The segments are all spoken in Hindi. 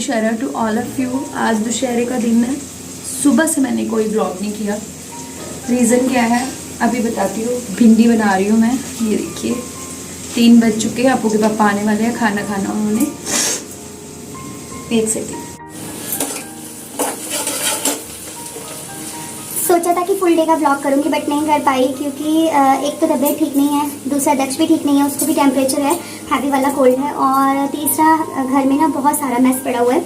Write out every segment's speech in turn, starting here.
Dussehra to all of you. आज दुशहरे का दिन है। सुबह से मैंने कोई ब्लॉग नहीं किया। रीज़न क्या है अभी बताती हूँ। भिंडी बना रही हूँ मैं। ये देखिए 3 बज चुके हैं। आपू के पापा आने वाले हैं, खाना खाना उन्होंने। 1 सेकेंड। सोचा था कि फुल डे का ब्लॉग करूंगी बट नहीं कर पाई क्योंकि एक तो तबीयत ठीक नहीं है, दूसरा दक्ष भी ठीक नहीं है, उसको भी टेम्परेचर है, हैवी वाला कोल्ड है, और तीसरा घर में ना बहुत सारा मैस पड़ा हुआ है।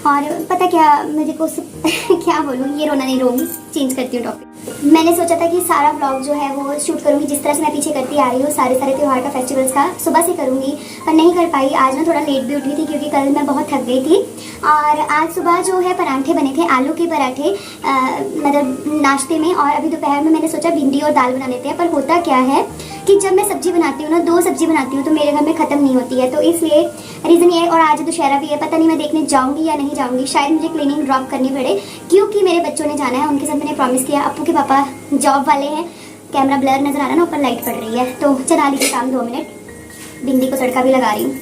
और पता क्या मेरे को क्या बोलूँ, ये रोना नहीं रोऊंगी, चेंज करती हूँ टॉपिक। मैंने सोचा था कि सारा ब्लॉग जो है वो शूट करूंगी जिस तरह से मैं पीछे करती आ रही हूँ, सारे त्यौहार का, फेस्टिवल्स का सुबह से करूंगी, पर नहीं कर पाई। आज ना थोड़ा लेट भी उठी थी क्योंकि कल मैं बहुत थक गई थी। और आज सुबह जो है पराठे बने थे, आलू के पराठे, मतलब नाश्ते में। और अभी दोपहर में मैंने सोचा भिंडी और दाल बना लेते हैं। पर होता क्या है कि जब मैं सब्जी बनाती हूँ ना, 2 सब्जी बनाती हूँ तो मेरे घर में ख़त्म नहीं होती है, तो इसलिए रीज़न ये है। और आज दुशहरा भी है, पता नहीं मैं देखने जाऊँगी या नहीं जाऊँगी। शायद मुझे क्लीनिंग ड्रॉप करनी पड़े क्योंकि मेरे बच्चों ने जाना है, उनके साथ मैंने प्रॉमिस किया। अप्पू के पापा जॉब वाले हैं। कैमरा ब्लर नज़र आ रहा है ना, ऊपर लाइट पड़ रही है, तो चला लीजिए काम 2 मिनट। भिंडी को तड़का भी लगा रही हूँ।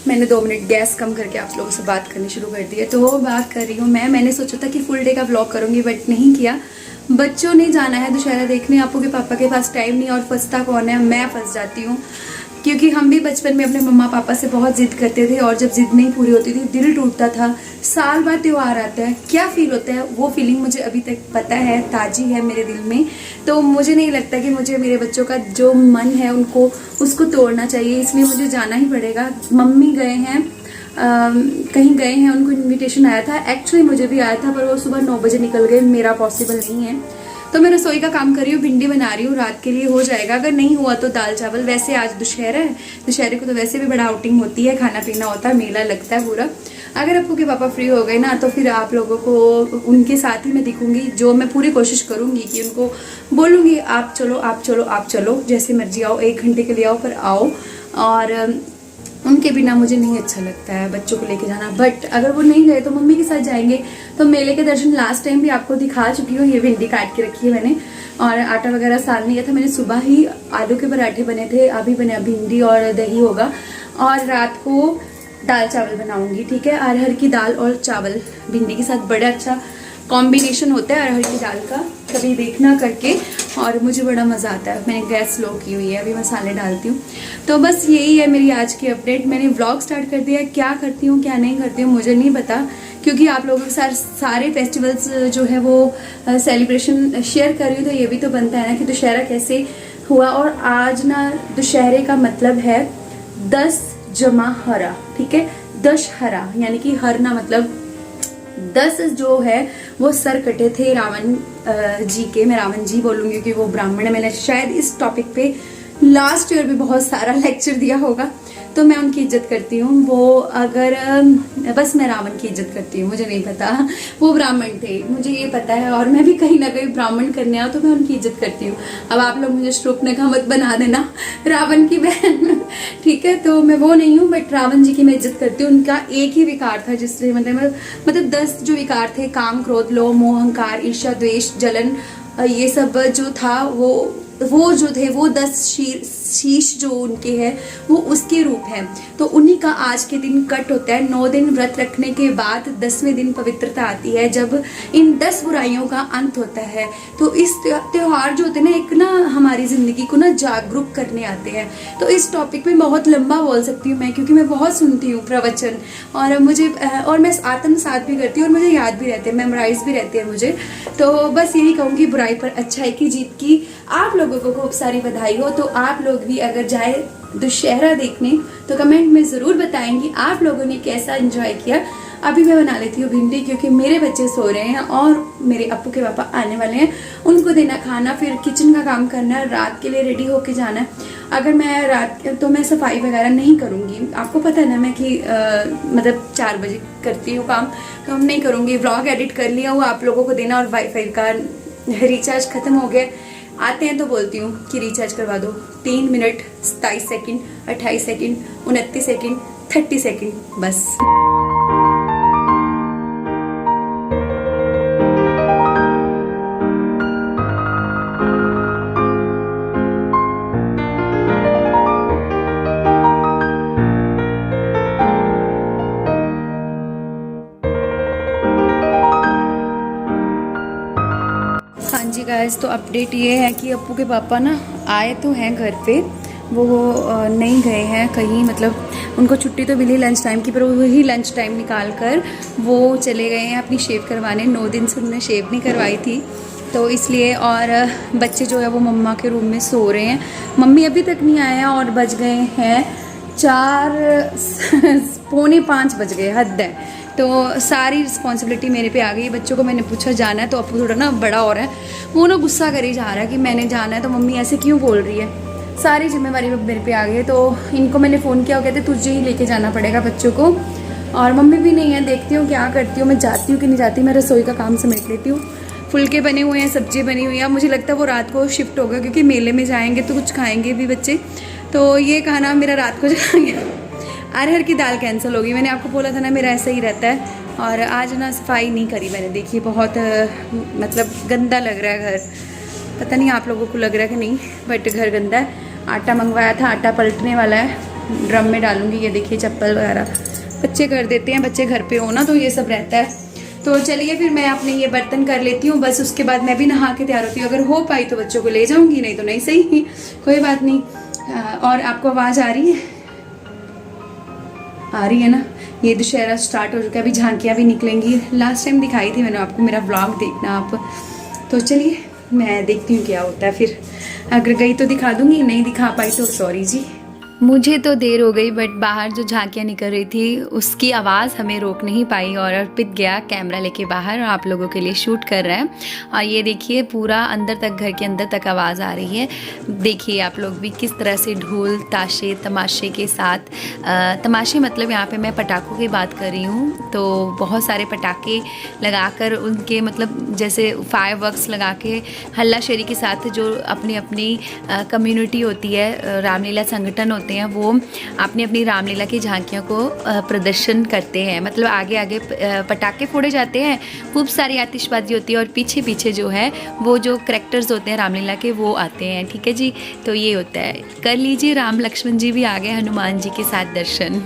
मैंने 2 मिनट गैस कम करके आप लोगों से बात करनी शुरू कर दी है। तो बात कर रही हूँ मैंने सोचा था कि फुल डे का व्लॉग करूँगी बट नहीं किया। बच्चों ने जाना है दुशहरा देखने। आपू के पापा के पास टाइम नहीं, और फंसता कौन है, मैं फंस जाती हूँ। क्योंकि हम भी बचपन में अपने मम्मा पापा से बहुत जिद करते थे, और जब जिद नहीं पूरी होती थी दिल टूटता था। साल बाद त्यौहार आता है, क्या फील होता है वो फीलिंग मुझे अभी तक पता है, ताजी है मेरे दिल में। तो मुझे नहीं लगता कि मुझे मेरे बच्चों का जो मन है उसको तोड़ना चाहिए, इसलिए मुझे जाना ही पड़ेगा। मम्मी गए हैं, कहीं गए हैं, उनको इनविटेशन आया था। एक्चुअली मुझे भी आया था पर वो सुबह 9 बजे निकल गए, मेरा पॉसिबल नहीं है। तो मैं रसोई का काम कर रही हूँ, भिंडी बना रही हूँ, रात के लिए हो जाएगा। अगर नहीं हुआ तो दाल चावल। वैसे आज दुशहरा है, दुशहरे को तो वैसे भी बड़ा आउटिंग होती है, खाना पीना होता है, मेला लगता है पूरा। अगर अप्पू के पापा फ्री हो गए ना तो फिर आप लोगों को उनके साथ ही मैं दिखूंगी। जो मैं पूरी कोशिश करूंगी कि उनको बोलूँगी आप चलो आप चलो आप चलो, जैसे मर्जी आओ, 1 घंटे के लिए आओ पर आओ। और उनके बिना मुझे नहीं अच्छा लगता है बच्चों को लेके जाना। बट अगर वो नहीं गए तो मम्मी के साथ जाएंगे। तो मेले के दर्शन लास्ट टाइम भी आपको दिखा चुकी हूँ। ये भिंडी काट के रखी है मैंने, और आटा वगैरह सान लिया था मैंने। सुबह ही आलू के पराठे बने थे, अभी बने भिंडी और दही होगा। और रात को दाल चावल बनाऊंगी, ठीक है। अरहर की दाल और चावल भिंडी के साथ बड़ा अच्छा कॉम्बिनेशन होता है अरहर की दाल का, कभी देखना करके, और मुझे बड़ा मज़ा आता है। मैंने गैस स्लो की हुई है, अभी मसाले डालती हूँ। तो बस यही है मेरी आज की अपडेट। मैंने व्लॉग स्टार्ट कर दिया है। क्या करती हूँ क्या नहीं करती हूँ मुझे नहीं पता, क्योंकि आप लोगों के साथ सारे फेस्टिवल्स जो है वो सेलिब्रेशन शेयर कर रही हूँ। तो ये भी तो बनता है ना कि दुशहरा कैसे हुआ। और आज ना दुशहरे का मतलब है 10 जमा हरा, ठीक है। दशहरा यानी कि हरना मतलब 10 जो है वो सर कटे थे रावण जी के। मैं रावण जी बोलूँगी क्योंकि वो ब्राह्मण है। मैंने शायद इस टॉपिक पे लास्ट ईयर भी बहुत सारा लेक्चर दिया होगा, तो मैं उनकी इज्जत करती हूँ। वो अगर बस मैं रावण की इज्जत करती हूँ, मुझे नहीं पता वो ब्राह्मण थे, मुझे ये पता है। और मैं भी कहीं ना कहीं ब्राह्मण करने आऊँ तो मैं उनकी इज्जत करती हूँ। अब आप लोग मुझे शूर्पणखा मत बना देना, रावण की बहन, ठीक है। तो मैं वो नहीं हूँ, बट रावण जी की मैं इज्जत करती हूँ। उनका एक ही विकार था जिससे मतलब 10 जो विकार थे, काम क्रोध लोभ मोह अहंकार ईर्ष्या द्वेष जलन, ये सब जो था वो जो थे वो 10 शीश जो उनके हैं वो उसके रूप हैं। तो उन्हीं का आज के दिन कट होता है। 9 दिन व्रत रखने के बाद 10वें दिन पवित्रता आती है, जब इन 10 बुराइयों का अंत होता है। तो इस त्योहार जो होते हैं ना, एक ना हमारी जिंदगी को ना जागरूक करने आते हैं। तो इस टॉपिक में बहुत लंबा बोल सकती हूँ मैं, क्योंकि मैं बहुत सुनती हूँ प्रवचन, और मैं आत्मसात भी करती हूँ, और मुझे याद भी रहते हैं, मेमोराइज भी रहते हैं मुझे। तो बस यही कहूँगी, बुराई पर अच्छाई की जीत की। आप लोगों को खूब सारी बधाई हो। तो आप लोग भी अगर जाए दुशहरा देखने तो कमेंट में ज़रूर बताएंगी आप लोगों ने कैसा एंजॉय किया। अभी मैं बना लेती हूँ भिंडी, क्योंकि मेरे बच्चे सो रहे हैं और मेरे अप्पू के पापा आने वाले हैं, उनको देना खाना, फिर किचन का काम करना है, रात के लिए रेडी होके जाना है। अगर मैं रात तो मैं सफाई वगैरह नहीं करूँगी, आपको पता है ना मैं कि मतलब 4 बजे करती हूँ काम, तो हम नहीं करूँगी। व्लॉग एडिट कर लिया वो आप लोगों को देना, और वाईफाई का रिचार्ज खत्म हो गया। आते हैं तो बोलती हूँ कि रिचार्ज करवा दो। 3 minute 27 second 28 second 29 second 30 second बस। है गाइस, तो अपडेट ये है कि अप्पू के पापा ना आए तो हैं घर पे, वो नहीं गए हैं कहीं, मतलब उनको छुट्टी तो मिली लंच टाइम की, पर वही लंच टाइम निकाल कर वो चले गए हैं अपनी शेव करवाने। 9 दिन से उन्होंने शेव नहीं करवाई थी तो इसलिए। और बच्चे जो है वो मम्मा के रूम में सो रहे हैं, मम्मी अभी तक नहीं आए हैं और बज गए हैं 4 पौने 5 बज गए, हद है। तो सारी रिस्पॉन्सिबिलिटी मेरे पे आ गई। बच्चों को मैंने पूछा जाना है तो अप्पू थोड़ा ना बड़ा हो रहा है, वो ना गुस्सा कर ही जा रहा है कि मैंने जाना है तो मम्मी ऐसे क्यों बोल रही है। सारी जिम्मेवारी मेरे पे आ गई है। तो इनको मैंने फ़ोन किया, वो कहते तुझे ही लेके जाना पड़ेगा बच्चों को, और मम्मी भी नहीं है, देखती हूँ क्या करती हूँ, मैं जाती हूँ कि नहीं जाती। मैं रसोई का काम समेट लेती हूँ। फुलके बने हुए हैं, सब्जी बनी हुई है। अब मुझे लगता है वो रात को शिफ्ट होगा क्योंकि मेले में जाएंगे तो कुछ खाएंगे भी बच्चे, तो ये खाना मेरा रात को जाएंगे। अरहर की दाल कैंसिल होगी, मैंने आपको बोला था ना मेरा ऐसा ही रहता है। और आज ना सफाई नहीं करी मैंने, देखिए बहुत मतलब गंदा लग रहा है घर, पता नहीं आप लोगों को लग रहा है कि नहीं, बट घर गंदा है। आटा मंगवाया था, आटा पलटने वाला है, ड्रम में डालूंगी। ये देखिए चप्पल वगैरह बच्चे कर देते हैं, बच्चे घर पे हो ना तो ये सब रहता है। तो चलिए फिर मैं अपने ये बर्तन कर लेती हूँ, बस उसके बाद मैं भी नहा के तैयार होती हूँ। अगर हो पाई तो बच्चों को ले जाऊँगी, नहीं तो नहीं, सही कोई बात नहीं। और आपको आवाज़ आ रही है? आ रही है ना। ये दशहरा स्टार्ट हो चुका है, अभी झांकियाँ भी निकलेंगी। लास्ट टाइम दिखाई थी मैंने आपको, मेरा व्लॉग देखना आप। तो चलिए मैं देखती हूँ क्या होता है, फिर अगर गई तो दिखा दूँगी, नहीं दिखा पाई तो सॉरी जी। मुझे तो देर हो गई, बट बाहर जो झांकियाँ निकल रही थी उसकी आवाज़ हमें रोक नहीं पाई, और अर्पित गया कैमरा लेके बाहर और आप लोगों के लिए शूट कर रहा है। और ये देखिए पूरा अंदर तक, घर के अंदर तक आवाज़ आ रही है। देखिए आप लोग भी किस तरह से ढोल ताशे तमाशे के साथ, तमाशे मतलब यहाँ पे मैं पटाखों की बात कर रही हूँ, तो बहुत सारे पटाखे लगाकर उनके मतलब जैसे फायरवर्क्स लगा के हल्ला शेरी के साथ जो अपनी अपनी कम्युनिटी होती है, रामलीला संगठन होते हैं, वो अपनी अपनी रामलीला की झांकियों को प्रदर्शन करते हैं। मतलब आगे आगे पटाखे फोड़े जाते हैं, खूब सारी आतिशबाजी होती है, और पीछे पीछे जो है वो जो करैक्टर्स होते हैं रामलीला के वो आते हैं। ठीक है जी, तो ये होता है। कर लीजिए, राम लक्ष्मण जी भी आ गए हनुमान जी के साथ दर्शन।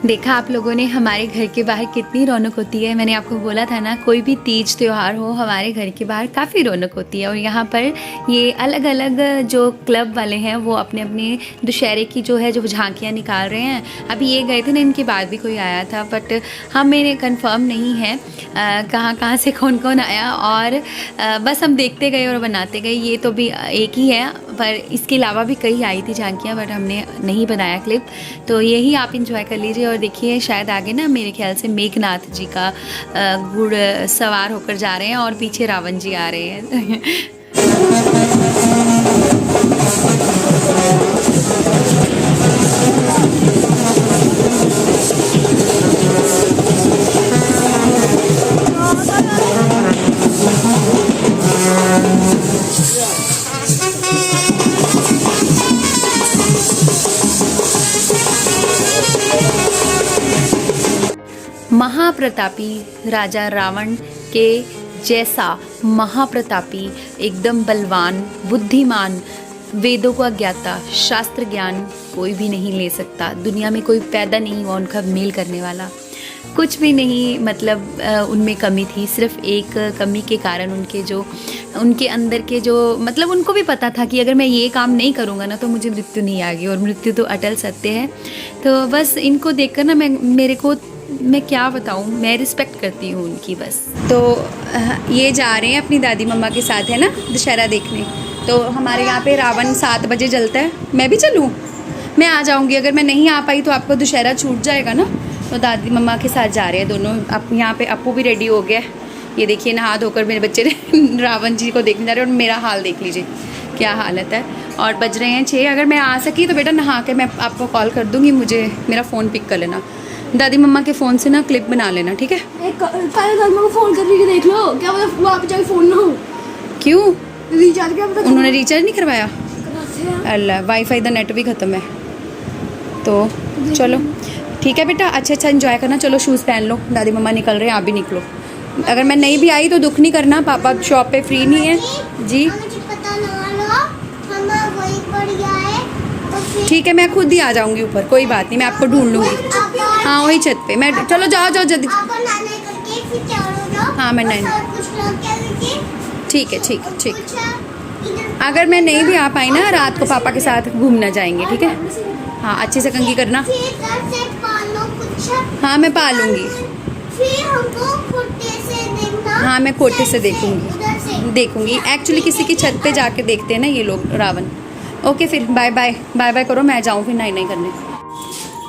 देखा आप लोगों ने हमारे घर के बाहर कितनी रौनक होती है। मैंने आपको बोला था ना, कोई भी तीज त्यौहार हो हमारे घर के बाहर काफ़ी रौनक होती है। और यहाँ पर ये अलग अलग जो क्लब वाले हैं वो अपने अपने दशहरे की जो है जो झांकियाँ निकाल रहे हैं। अभी ये गए थे ना, इनके बाद भी कोई आया था, बट हमें कंफर्म नहीं है कहाँ से कौन कौन आया, और बस हम देखते गए और बनाते गए। ये तो भी एक ही है, पर इसके अलावा भी कई आई थी झांकियाँ, बट हमने नहीं बनाया क्लिप। तो यही आप इंजॉय कर लीजिए। और देखिए शायद आगे ना मेरे ख्याल से मेघनाथ जी का घुड़ सवार होकर जा रहे हैं, और पीछे रावण जी आ रहे हैं। महाप्रतापी राजा रावण के जैसा महाप्रतापी, एकदम बलवान, बुद्धिमान, वेदों का ज्ञाता, शास्त्र ज्ञान कोई भी नहीं ले सकता। दुनिया में कोई पैदा नहीं हुआ उनका मेल करने वाला, कुछ भी नहीं। मतलब उनमें कमी थी, सिर्फ एक कमी के कारण उनके अंदर के जो मतलब उनको भी पता था कि अगर मैं ये काम नहीं करूँगा ना तो मुझे मृत्यु नहीं आएगी, और मृत्यु तो अटल सत्य है। तो बस इनको देखकर ना मैं क्या बताऊँ, मैं रिस्पेक्ट करती हूँ उनकी बस। तो ये जा रहे हैं अपनी दादी मम्मा के साथ, है ना, दशहरा देखने। तो हमारे यहाँ पे रावण 7 बजे जलता है। मैं भी चलूँ? मैं आ जाऊँगी, अगर मैं नहीं आ पाई तो आपको दशहरा छूट जाएगा ना। तो दादी मम्मा के साथ जा रहे हैं दोनों। अब यहाँ पे अप्पू भी रेडी हो गया। ये देखिए नहा धोकर मेरे बच्चे रावण जी को देखने जा रहे हैं, और मेरा हाल देख लीजिए क्या हालत है। और बज रहे हैं 6। अगर मैं आ सकी तो बेटा नहा के मैं आपको कॉल कर दूँगी, मुझे मेरा फ़ोन पिक कर लेना। दादी मम्मा के फ़ोन से ना क्लिप बना लेना, ठीक है? फ़ोन करके देख लो, क्या मतलब वहाँ पे जाके फ़ोन ना हो। क्यों? रिचार्ज क्या? उन्होंने रिचार्ज नहीं करवाया? अल्लाह, वाईफाई का नेट भी ख़त्म है। तो चलो ठीक है बेटा, अच्छा एंजॉय करना। चलो शूज़ पहन लो, दादी मम्मा निकल रहे हैं, आप भी निकलो। अगर मैं नहीं भी आई तो दुख नहीं करना, पापा शॉप पे फ्री नहीं है जी। ठीक है, मैं खुद ही आ जाऊंगी ऊपर, कोई बात नहीं, मैं आपको ढूंढ लूँगी। हाँ वही छत पे मैं, चलो जाओ जल्दी। हाँ मैं नहीं, ठीक है। अगर मैं नहीं भी आ पाई ना, रात को पापा के साथ घूमना जाएंगे, ठीक है। हाँ अच्छे से कंघी करना। हाँ मैं पा लूँगी। हाँ मैं कोटे से देखूंगी। एक्चुअली किसी की छत पे जाके देखते हैं ना ये लोग रावण। ओके फिर बाय करो, मैं जाऊँ फिर नहीं करने।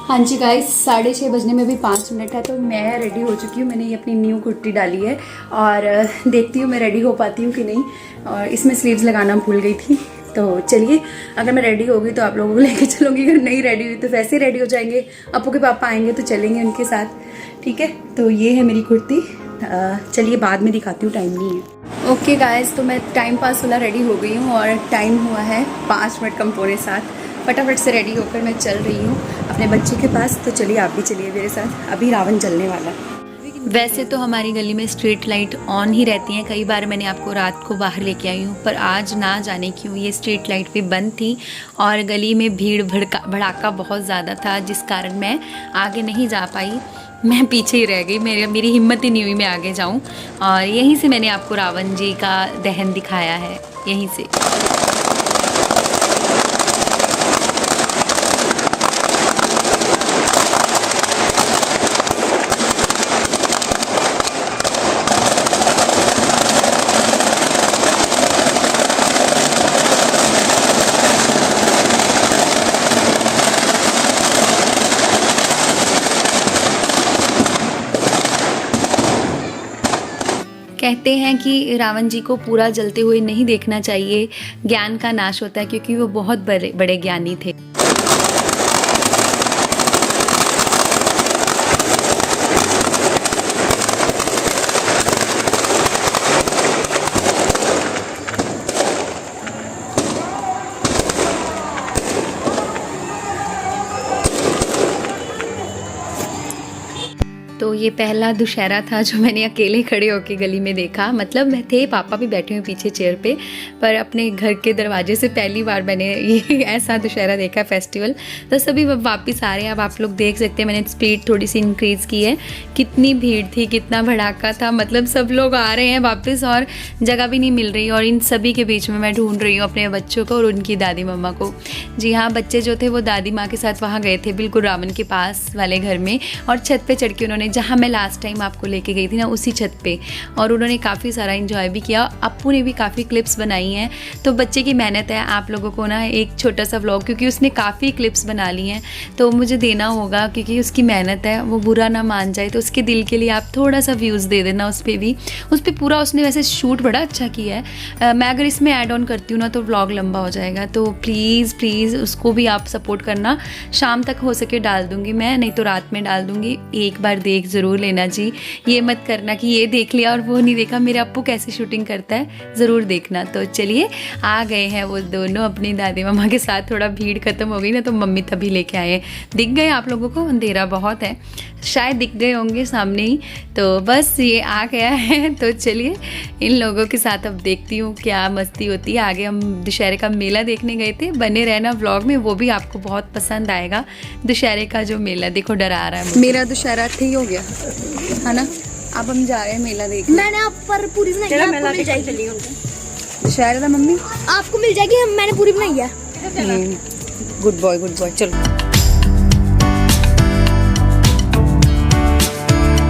हाँ जी गाइस, 6:30 बजने में भी 5 मिनट है, तो मैं रेडी हो चुकी हूँ। मैंने ये अपनी न्यू कुर्ती डाली है और देखती हूँ मैं रेडी हो पाती हूँ कि नहीं। और इसमें स्लीव्स लगाना भूल गई थी, तो चलिए अगर मैं रेडी हो गई तो आप लोगों को लेके चलूँगी, अगर नहीं रेडी हुई तो वैसे रेडी हो जाएंगे। अपू के पापा आएंगे तो चलेंगे उनके साथ, ठीक है। तो ये है मेरी कुर्ती, चलिए बाद में दिखाती हूँ, टाइम नहीं है। ओके गाइस, तो मैं टाइम पास वाला रेडी हो गई हूँ और टाइम हुआ है 5 मिनट कम पौने 7। फटाफट से रेडी होकर मैं चल रही हूँ अपने बच्चे के पास। तो चलिए आप भी चलिए मेरे साथ, अभी रावण जलने वाला है। वैसे तो हमारी गली में स्ट्रीट लाइट ऑन ही रहती हैं, कई बार मैंने आपको रात को बाहर लेके आई हूँ, पर आज ना जाने क्यों ये स्ट्रीट लाइट भी बंद थी और गली में भीड़ भड़ाका बहुत ज़्यादा था, जिस कारण मैं आगे नहीं जा पाई। मैं पीछे ही रह गई, मेरी हिम्मत ही नहीं हुई मैं आगे जाऊं। और यहीं से मैंने आपको रावण जी का दहन दिखाया है, यहीं से। कहते हैं कि रावण जी को पूरा जलते हुए नहीं देखना चाहिए, ज्ञान का नाश होता है, क्योंकि वो बहुत बड़े ज्ञानी थे। तो ये पहला दुशहरा था जो मैंने अकेले खड़े होकर गली में देखा। मतलब थे पापा भी बैठे हुए पीछे चेयर पे, पर अपने घर के दरवाजे से पहली बार मैंने ये ऐसा दुशहरा देखा, फेस्टिवल। तो सभी वापस आ रहे हैं, अब आप लोग देख सकते हैं मैंने स्पीड थोड़ी सी इंक्रीज़ की है। कितनी भीड़ थी, कितना भड़ाका था, मतलब सब लोग आ रहे हैं वापस और जगह भी नहीं मिल रही। और इन सभी के बीच में मैं ढूंढ रही हूँ अपने बच्चों को और उनकी दादी मम्मा को। जी हाँ, बच्चे जो थे वो दादी माँ के साथ वहाँ गए थे, बिल्कुल रावण के पास वाले घर में, और छत पे चढ़ के उन्होंने, जहाँ मैं लास्ट टाइम आपको लेके गई थी ना, उसी छत पे, और उन्होंने काफ़ी सारा एंजॉय भी किया। अप्पू ने भी काफ़ी क्लिप्स बनाई हैं। तो बच्चे की मेहनत है, आप लोगों को ना एक छोटा सा व्लॉग, क्योंकि उसने काफ़ी क्लिप्स बना ली हैं तो मुझे देना होगा, क्योंकि उसकी मेहनत है, वो बुरा ना मान जाए। तो उसके दिल के लिए आप थोड़ा सा व्यूज़ दे देना उस पर भी। उस पर पूरा उसने वैसे शूट बड़ा अच्छा किया है। मैं अगर इसमें ऐड ऑन करती हूँ ना तो व्लॉग लंबा हो जाएगा, तो प्लीज़ उसको भी आप सपोर्ट करना। शाम तक हो सके डाल दूँगी मैं, नहीं तो रात में डाल दूँगी। एक बार देख ज़रूर लेना जी, ये मत करना कि ये देख लिया और वो नहीं देखा। मेरे अप्पू कैसे शूटिंग करता है ज़रूर देखना। तो चलिए आ गए हैं वो दोनों अपनी दादी मम्मा के साथ। थोड़ा भीड़ ख़त्म हो गई ना तो मम्मी तभी लेके आए। दिख गए आप लोगों को, अंधेरा बहुत है, शायद दिख गए होंगे सामने ही। तो बस ये आ गया है। तो चलिए इन लोगों के साथ अब देखती हूँ क्या मस्ती होती है। आगे हम दशहरे का मेला देखने गए थे, बने रहना व्लॉग में, वो भी आपको बहुत पसंद आएगा। दशहरे का जो मेला, देखो डरा रहा है, मेरा दशहरा ठीक हो गया है ना। अब हम जा रहे हैं मेला देखने। मैंने आप पर पूरी बनाई है, आपको मिल जाएगी दशहरे का मम्मी आपको मिल जाएगी, मैंने पूरी बनाई है। गुड बॉय चलो।